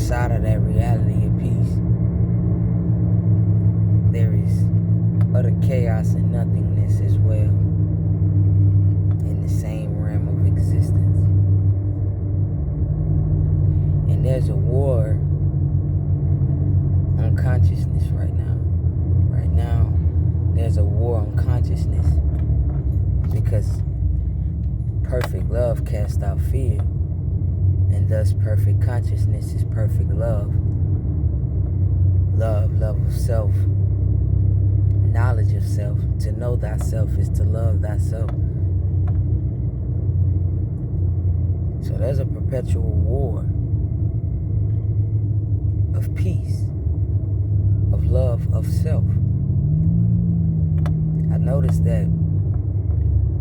outside of that reality of peace, there is utter chaos and nothingness as well in the same realm of existence. And there's a war on consciousness right now. Right now, there's a war on consciousness because perfect love casts out fear, and thus perfect consciousness is perfect love. Love of self, knowledge of self. To know thyself is to love thyself. So there's a perpetual war of peace, of love, of self. I noticed that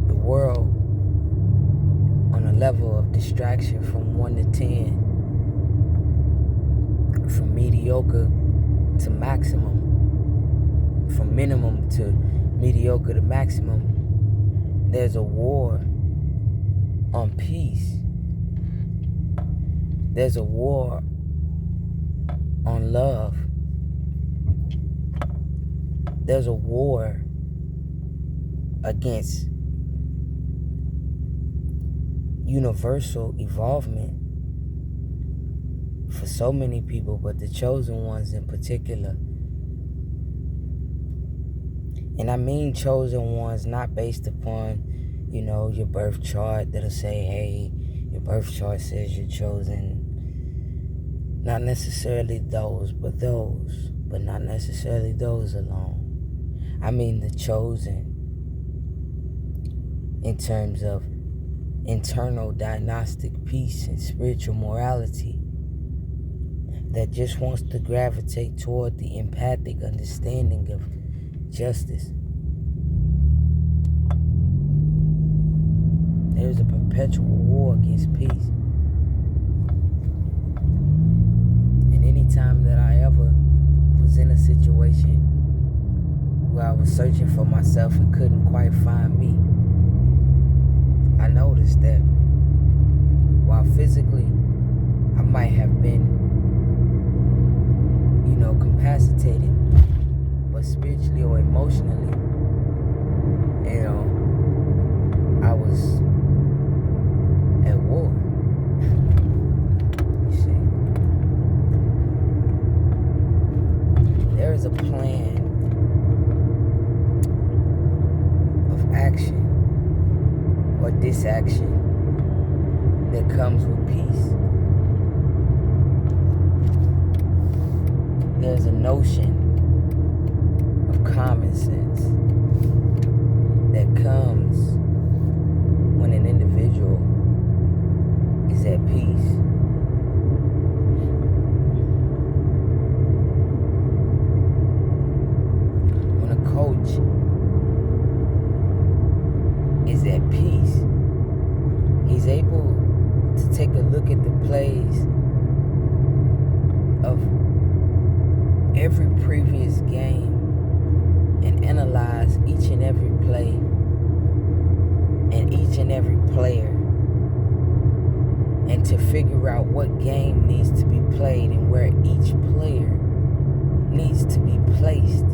the world, on a level of distraction from 1 to 10, from mediocre to maximum, from minimum to mediocre to maximum, there's a war on peace. There's a war on love. There's a war against universal evolvement for so many people, but the chosen ones in particular. And I mean chosen ones not based upon, your birth chart that'll say, hey, your birth chart says you're chosen. Not necessarily those, but not necessarily those alone. I mean the chosen in terms of internal diagnostic peace and spiritual morality that just wants to gravitate toward the empathic understanding of justice. There's a perpetual war against peace. And anytime that I ever was in a situation where I was searching for myself and couldn't quite find me, I noticed that while physically I might have been, capacitated, but spiritually or emotionally, I was at war. You see, there is a plan of action or disaction that comes with peace. There's a notion of common sense that comes when an individual is at peace. When a coach is at peace, he's able to take a look at the plays of every previous game and analyze each and every play and each and every player, and to figure out what game needs to be played and where each player needs to be placed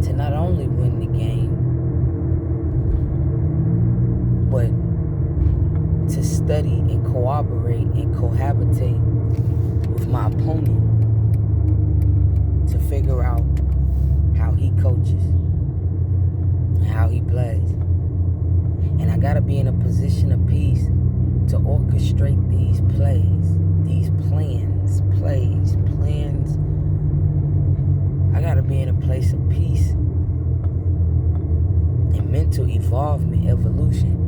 to not only win the game, but to study and cooperate and cohabitate with my opponent to figure out how he coaches and how he plays. And I gotta be in a position of peace to orchestrate these plays, these plans. I gotta be in a place of peace and mental evolvement, evolution,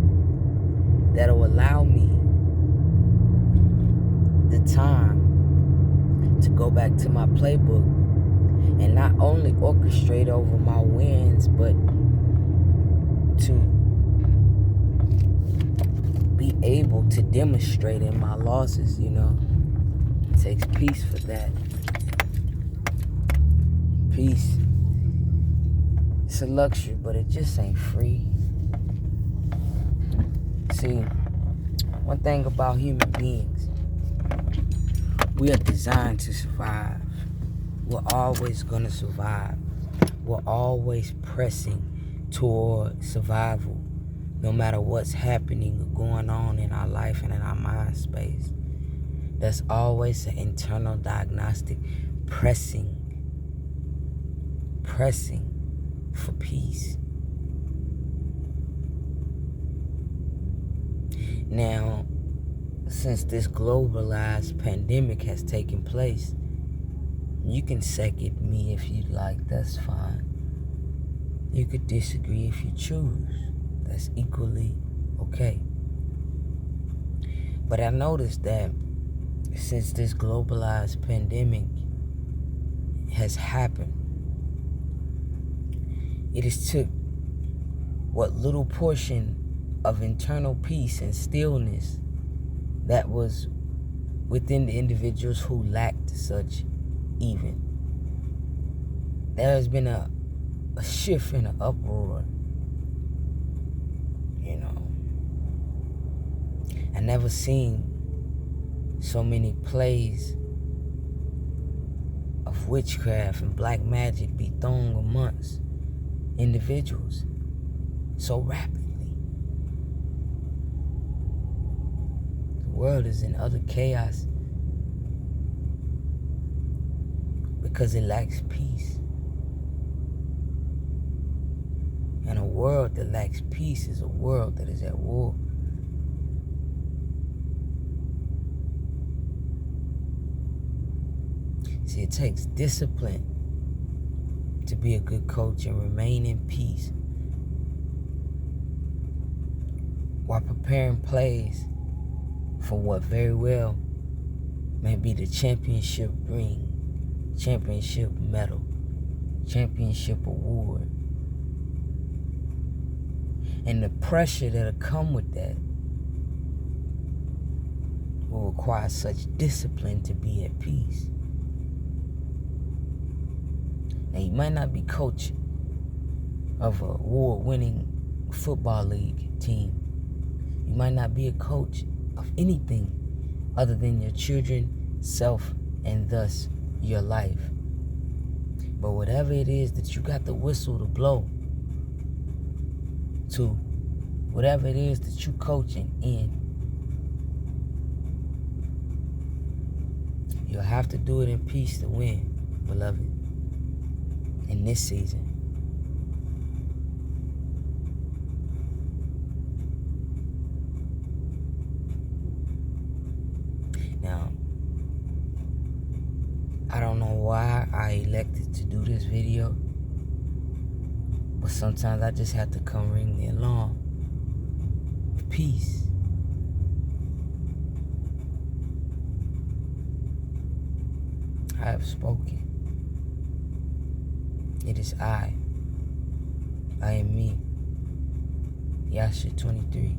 that'll allow me the time to go back to my playbook and not only orchestrate over my wins, but to be able to demonstrate in my losses. It takes peace for that. Peace, it's a luxury, but it just ain't free. See, one thing about human beings, We are designed to survive. We're always gonna survive. We're always pressing toward survival, no matter what's happening or going on in our life and in our mind space. There's always an internal diagnostic pressing for peace. Now, since this globalized pandemic has taken place, you can second me if you'd like, that's fine. You could disagree if you choose, that's equally okay. But I noticed that since this globalized pandemic has happened, it has took what little portion of internal peace and stillness that was within the individuals who lacked such even. There has been a shift and an uproar. You know, I never seen so many plays of witchcraft and black magic be thrown amongst individuals so rapidly. The world is in utter chaos because it lacks peace. And a world that lacks peace is a world that is at war. See, it takes discipline to be a good coach and remain in peace while preparing plays for what very well may be the championship ring, championship medal, championship award. And the pressure that'll come with that will require such discipline to be at peace. Now, you might not be coach of an award-winning football league team. You might not be a coach of anything other than your children, self, and thus your life. But whatever it is that you got the whistle to blow to, whatever it is that you coaching in, you'll have to do it in peace to win, beloved, in this season. Now, I don't know why I elected to do this video, but sometimes I just have to come ring the alarm of peace. I have spoken. It is I am me, Yasha 23.